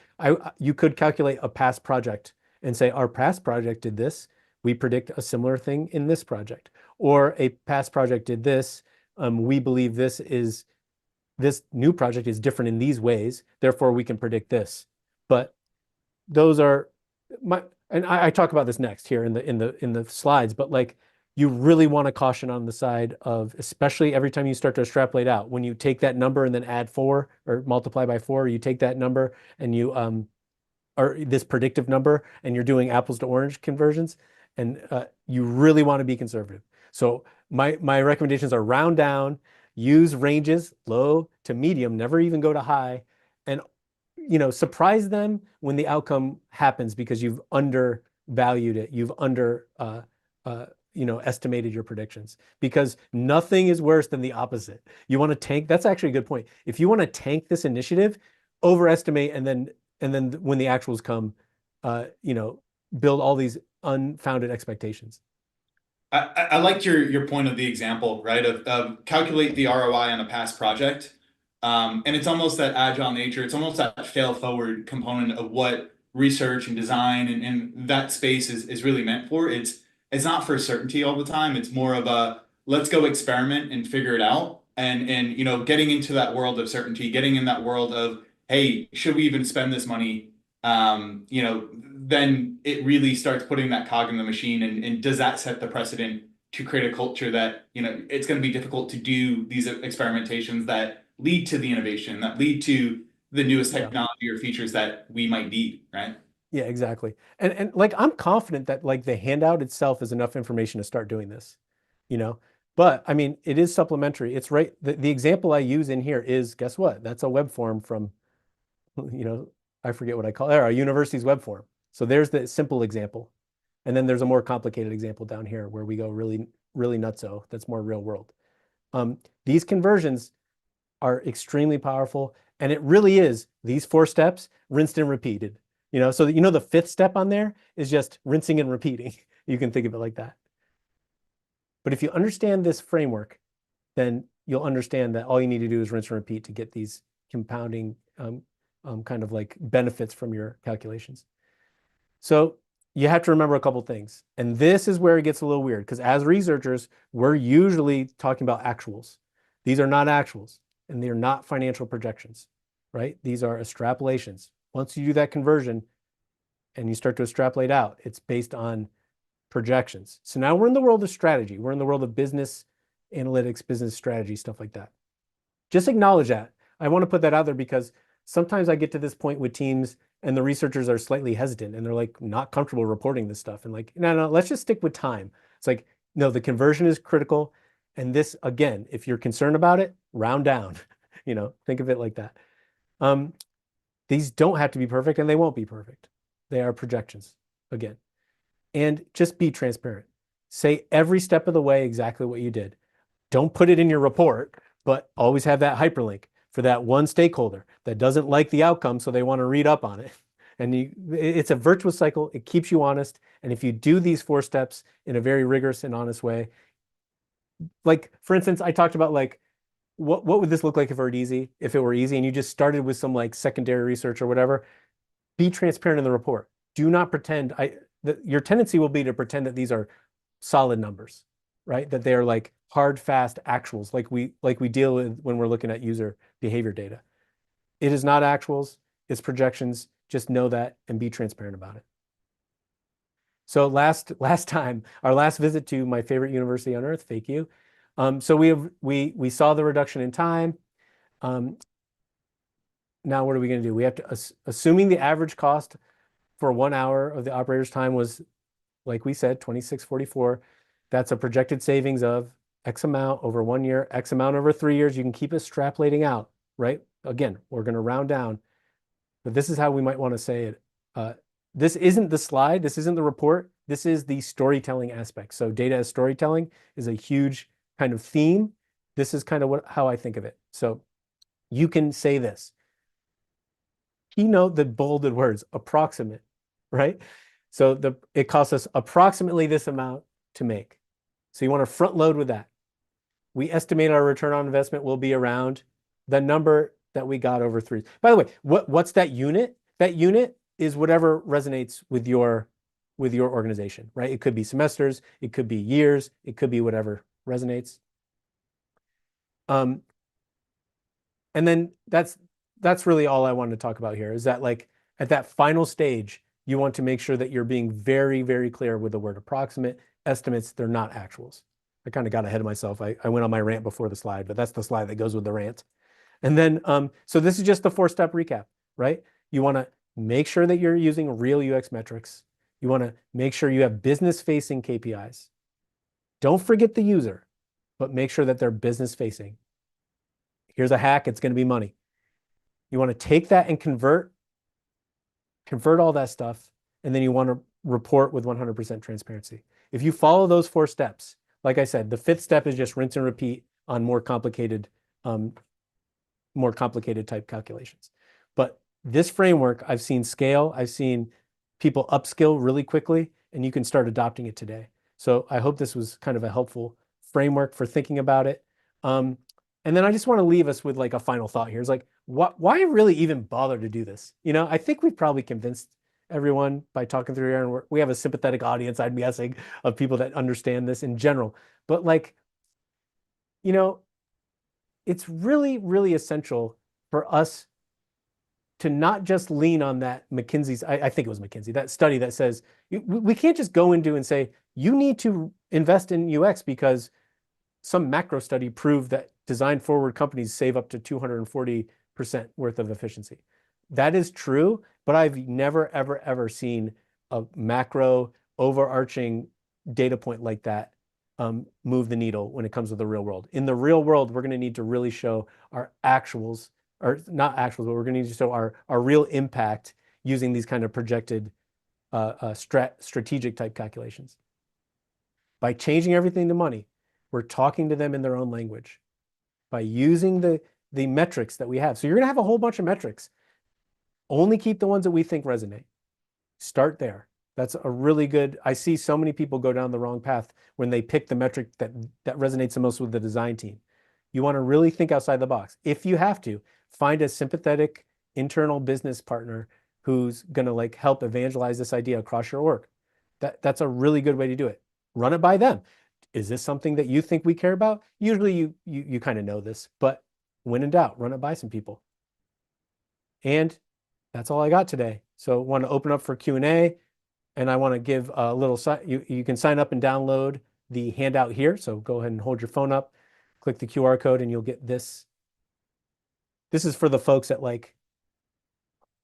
you could calculate a past project and say, our past project did this. We predict a similar thing in this project. Or a past project did this. We believe this new project is different in these ways. Therefore, we can predict this. But those are and I talk about this next here in the slides, but like you really want to caution on the side of, especially every time you start to extrapolate out, when you take that number and then add 4 or multiply by 4, you take that number and you or this predictive number and you're doing apples to orange conversions, and you really want to be conservative. So my recommendations are round down, use ranges, low to medium, never even go to high, and surprise them when the outcome happens because you've undervalued it. You've estimated your predictions, because nothing is worse than the opposite. You want to tank. That's actually a good point. If you want to tank this initiative, overestimate, and then when the actuals come, build all these unfounded expectations. I liked your point of the example, right? Of calculate the ROI on a past project. And it's almost that agile nature. It's almost that fail forward component of what research and design and that space is really meant for. It's not for certainty all the time. It's more of a let's go experiment and figure it out. And getting into that world of certainty, getting in that world of, hey, should we even spend this money? then it really starts putting that cog in the machine. And does that set the precedent to create a culture that, it's going to be difficult to do these experimentations that lead to the innovation, that lead to the newest Yeah. technology or features that we might need, right? Yeah, exactly. And like I'm confident that like the handout itself is enough information to start doing this, you know. But I mean, it is supplementary. It's right. The example I use in here is, guess what? That's a web form from, you know, I forget what I call it, a university's web form. So there's the simple example. And then there's a more complicated example down here where we go really, really nutso. That's more real world. These conversions are extremely powerful. And it really is these 4 steps, rinsed and repeated. So the fifth step on there is just rinsing and repeating. You can think of it like that. But if you understand this framework, then you'll understand that all you need to do is rinse and repeat to get these compounding kind of like benefits from your calculations. So you have to remember a couple things. And this is where it gets a little weird because as researchers, we're usually talking about actuals. These are not actuals and they're not financial projections, right? These are extrapolations. Once you do that conversion and you start to extrapolate out, it's based on projections. So now we're in the world of strategy. We're in the world of business analytics, business strategy, stuff like that. Just acknowledge that. I want to put that out there because sometimes I get to this point with teams and the researchers are slightly hesitant and they're like not comfortable reporting this stuff. And like, no, let's just stick with time. It's like, no, the conversion is critical. And this, again, if you're concerned about it, round down, think of it like that. These don't have to be perfect and they won't be perfect. They are projections again. And just be transparent. Say every step of the way exactly what you did. Don't put it in your report, but always have that hyperlink for that one stakeholder that doesn't like the outcome, so they want to read up on it. And it's a virtuous cycle. It keeps you honest. And if you do these 4 steps in a very rigorous and honest way, like for instance, I talked about like what would this look like if it were easy? If it were easy and you just started with some like secondary research or whatever, be transparent in the report. Do not pretend. Your tendency will be to pretend that these are solid numbers, right? That they're like hard, fast actuals, like we deal with when we're looking at user behavior data. It is not actuals, it's projections. Just know that and be transparent about it. So last time, our last visit to my favorite university on earth, fake you. So we saw the reduction in time. Now what are we going to do? We have to, assuming the average cost for 1 hour of the operator's time was, like we said, 26.44. That's a projected savings of X amount over 1 year, X amount over 3 years. You can keep extrapolating out, right? Again, we're going to round down, but this is how we might want to say it. This isn't the slide. This isn't the report. This is the storytelling aspect. So data as storytelling is a huge kind of theme. This is kind of how I think of it. So you can say this. Keynote the bolded words, approximate, right? So it costs us approximately this amount to make. So you want to front load with that. We estimate our return on investment will be around the number that we got over 3. By the way, what's that unit? That unit is whatever resonates with your organization, right? It could be semesters, it could be years, it could be whatever resonates. And then that's really all I wanted to talk about here is that like at that final stage, you want to make sure that you're being very, very clear with the word approximate. Estimates, they're not actuals. I kind of got ahead of myself. I went on my rant before the slide, but that's the slide that goes with the rant. And then, so this is just the 4-step recap, right? You want to make sure that you're using real UX metrics. You want to make sure you have business-facing KPIs. Don't forget the user, but make sure that they're business-facing. Here's a hack. It's going to be money. You want to take that and convert all that stuff, and then you want to report with 100% transparency. If you follow those 4 steps, like I said, the 5th step is just rinse and repeat on more complicated type calculations. But this framework, I've seen scale, I've seen people upskill really quickly, and you can start adopting it today. So I hope this was kind of a helpful framework for thinking about it. And then I just want to leave us with like a final thought here. It's like, why really even bother to do this? I think we've probably convinced everyone by talking through here, and we have a sympathetic audience, I'm guessing, of people that understand this in general. But like, it's really, really essential for us to not just lean on that McKinsey's, I think it was McKinsey, that study that says we can't just go into and say, you need to invest in UX because some macro study proved that design forward companies save up to 240% worth of efficiency. That is true, but I've never, ever, ever seen a macro overarching data point like that move the needle when it comes to the real world. In the real world, we're going to need to really show our actuals, or not actuals, but we're going to need to show our real impact using these kind of projected strategic type calculations. By changing everything to money, we're talking to them in their own language by using the metrics that we have. So you're going to have a whole bunch of metrics. Only keep the ones that we think resonate. Start there. That's a really good, I see so many people go down the wrong path when they pick the metric that resonates the most with the design team. You want to really think outside the box. If you have to, find a sympathetic internal business partner who's going to like help evangelize this idea across your org. That's a really good way to do it. Run it by them. Is this something that you think we care about? Usually you kind of know this, but when in doubt, run it by some people. And that's all I got today. So I want to open up for Q&A, and I want to give a little, you can sign up and download the handout here. So go ahead and hold your phone up, click the QR code, and you'll get this. This is for the folks that like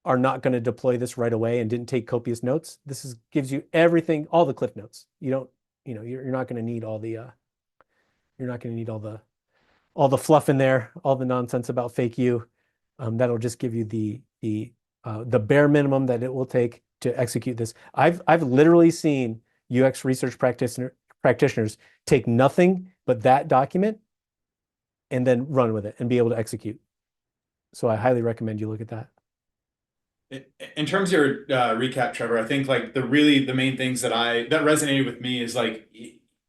are not going to deploy this right away and didn't take copious notes. This gives you everything, all the cliff notes. You don't, you're not going to need all the, you're not going to need all the fluff in there, all the nonsense about fake you. That'll just give you the bare minimum that it will take to execute this. I've literally seen UX research practitioners take nothing but that document and then run with it and be able to execute. So I highly recommend you look at that. In terms of your recap, Trevor, I think like the main things that resonated with me is like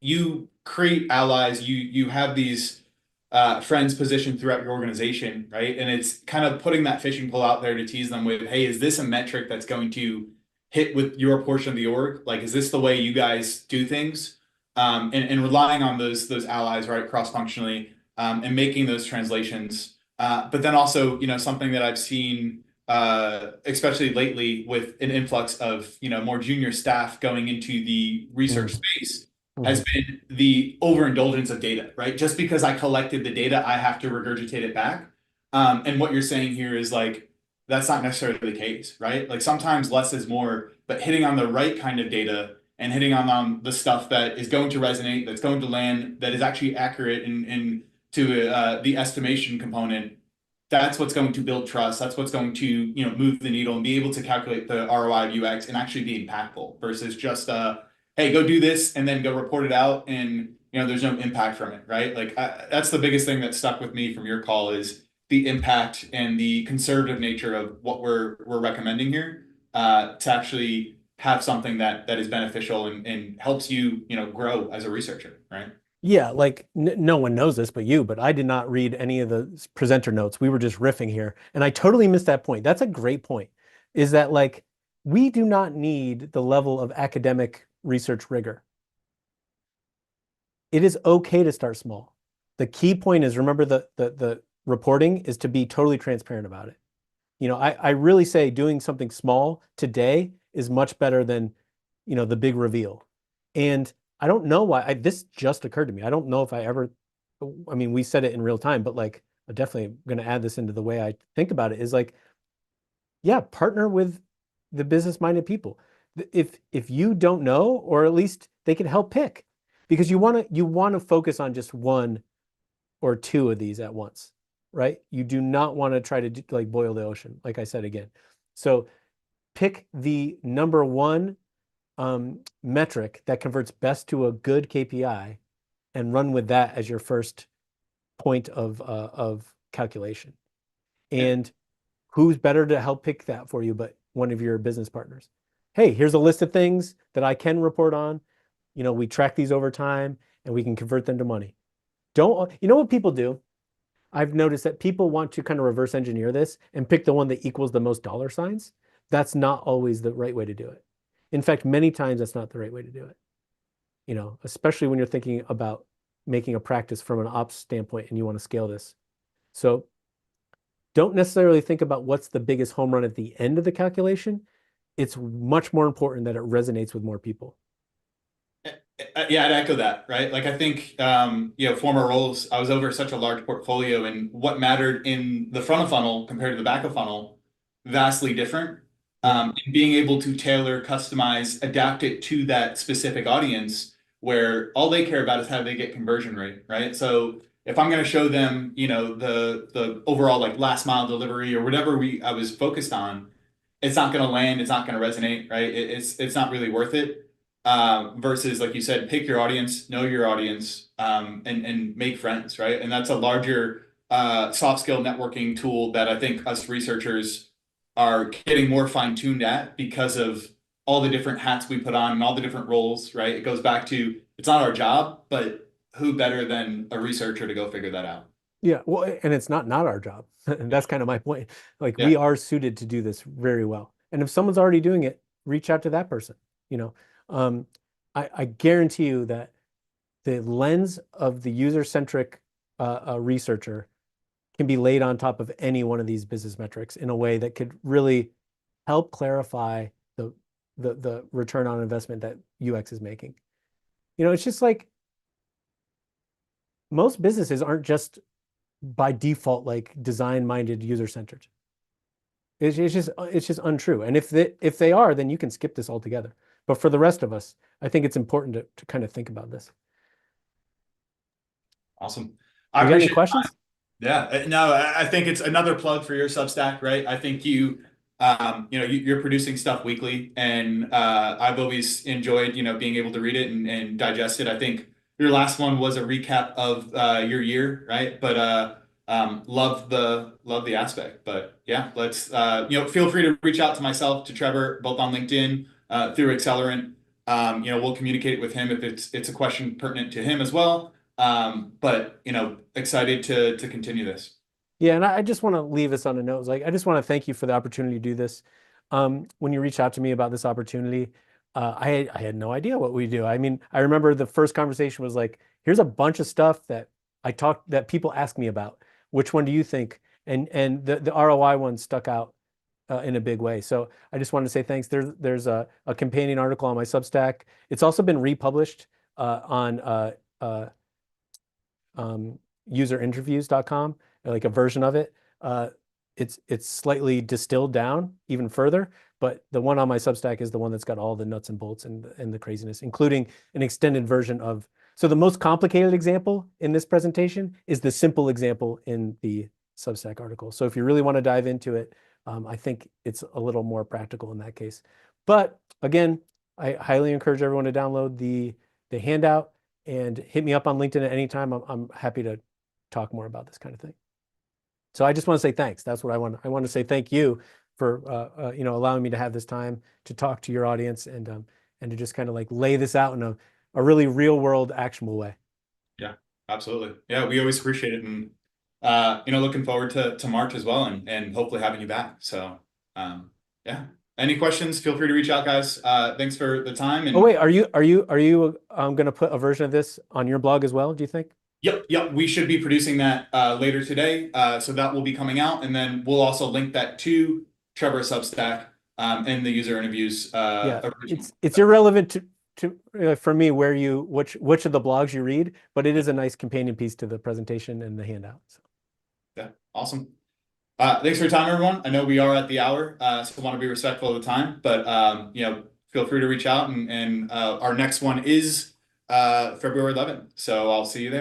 you create allies, you have these friends positioned throughout your organization, right? And it's kind of putting that fishing pole out there to tease them with, hey, is this a metric that's going to hit with your portion of the org? Like, is this the way you guys do things? And relying on those allies, right, cross-functionally, and making those translations. But then also, something that I've seen, especially lately with an influx of, more junior staff going into the research space, has been the overindulgence of data, right? Just because I collected the data, I have to regurgitate it back. And what you're saying here is like, that's not necessarily the case, right? Like sometimes less is more, but hitting on the right kind of data and hitting on the stuff that is going to resonate, that's going to land, that is actually accurate and to the estimation component, that's what's going to build trust. That's what's going to, move the needle and be able to calculate the ROI of UX and actually be impactful versus just, hey, go do this and then go report it out and, there's no impact from it, right? Like that's the biggest thing that stuck with me from your call is the impact and the conservative nature of what we're recommending here, to actually have something that is beneficial and helps you, grow as a researcher, right? Yeah, like no one knows this but I did not read any of the presenter notes. We were just riffing here, and I totally missed that point. That's a great point. Is that like we do not need the level of academic research rigor. It is okay to start small. The key point is remember the reporting is to be totally transparent about it. I really say doing something small today is much better than, the big reveal. And I don't know why this just occurred to me. I don't know if we said it in real time, but like I'm definitely going to add this into the way I think about it is like, yeah, partner with the business-minded people. If you don't know, or at least they can help pick, because you want to focus on just one or two of these at once, right? You do not want to try to like boil the ocean, like I said again. So pick the number one metric that converts best to a good KPI and run with that as your first point of calculation. And who's better to help pick that for you but one of your business partners? Hey, here's a list of things that I can report on. We track these over time and we can convert them to money. You know what people do? I've noticed that people want to kind of reverse engineer this and pick the one that equals the most dollar signs. That's not always the right way to do it. In fact, many times that's not the right way to do it. Especially when you're thinking about making a practice from an ops standpoint and you want to scale this. So don't necessarily think about what's the biggest home run at the end of the calculation. It's much more important that it resonates with more people. Yeah, I'd echo that, right? Like I think former roles, I was over such a large portfolio and what mattered in the front of funnel compared to the back of funnel, vastly different. Yeah. And being able to tailor, customize, adapt it to that specific audience where all they care about is how they get conversion rate, right? So if I'm going to show them, the overall like last mile delivery or whatever I was focused on, it's not going to land, it's not going to resonate, right? It's not really worth it. Versus, like you said, pick your audience, know your audience, and make friends, right? And that's a larger soft skill networking tool that I think us researchers are getting more fine-tuned at because of all the different hats we put on and all the different roles, right? It goes back to it's not our job, but who better than a researcher to go figure that out? Yeah, well, and it's not our job. And Yeah. that's kind of my point. Like we Yeah. are suited to do this very well. And if someone's already doing it, reach out to that person. You know, um, I guarantee you that the lens of the user-centric researcher can be laid on top of any one of these business metrics in a way that could really help clarify the return on investment that UX is making. It's just like most businesses aren't just by default like design-minded user-centered. It's just untrue. And if they are, then you can skip this altogether. But for the rest of us, I think it's important to kind of think about this. Awesome. I You got any appreciate. questions? Yeah, no, I think it's another plug for your Substack, right? I think you're producing stuff weekly, and I've always enjoyed, being able to read it and digest it. I think your last one was a recap of your year, right? But love the aspect. But yeah, let's feel free to reach out to myself, to Trevor, both on LinkedIn, through Accelerant. We'll communicate with him if it's a question pertinent to him as well. But excited to continue this. Yeah, and I just want to leave us on a note. Like, I just want to thank you for the opportunity to do this. When you reached out to me about this opportunity, I had no idea what we do. I mean, I remember the first conversation was like, here's a bunch of stuff that people ask me about. Which one do you think? And the ROI one stuck out in a big way. So I just wanted to say thanks. There's a companion article on my Substack. It's also been republished on userinterviews.com, like a version of it. It's slightly distilled down even further, but the one on my Substack is the one that's got all the nuts and bolts and the craziness, including an extended version of. So the most complicated example in this presentation is the simple example in the Substack article. So if you really want to dive into it, I think it's a little more practical in that case. But again, I highly encourage everyone to download the handout and hit me up on LinkedIn at any time. I'm happy to talk more about this kind of thing. So I just want to say thanks. That's what I want. I want to say thank you for allowing me to have this time to talk to your audience and to just kind of like lay this out in a really real world actionable way. Yeah, absolutely. Yeah, we always appreciate it, and looking forward to March as well, and hopefully having you back. So, yeah. Any questions? Feel free to reach out, guys. Thanks for the time. Oh And wait, are you going to put a version of this on your blog as well? Do you think? yep, we should be producing that later today. So that will be coming out, and then we'll also link that to Trevor Substack and the user interviews. Yeah, Original. it's irrelevant to for me which of the blogs you read, but it is a nice companion piece to the presentation and the handout. So. Yeah, awesome. Thanks for your time, everyone. I know we are at the hour, so I want to be respectful of the time, but feel free to reach out, and our next one is February 11th. So I'll see you there.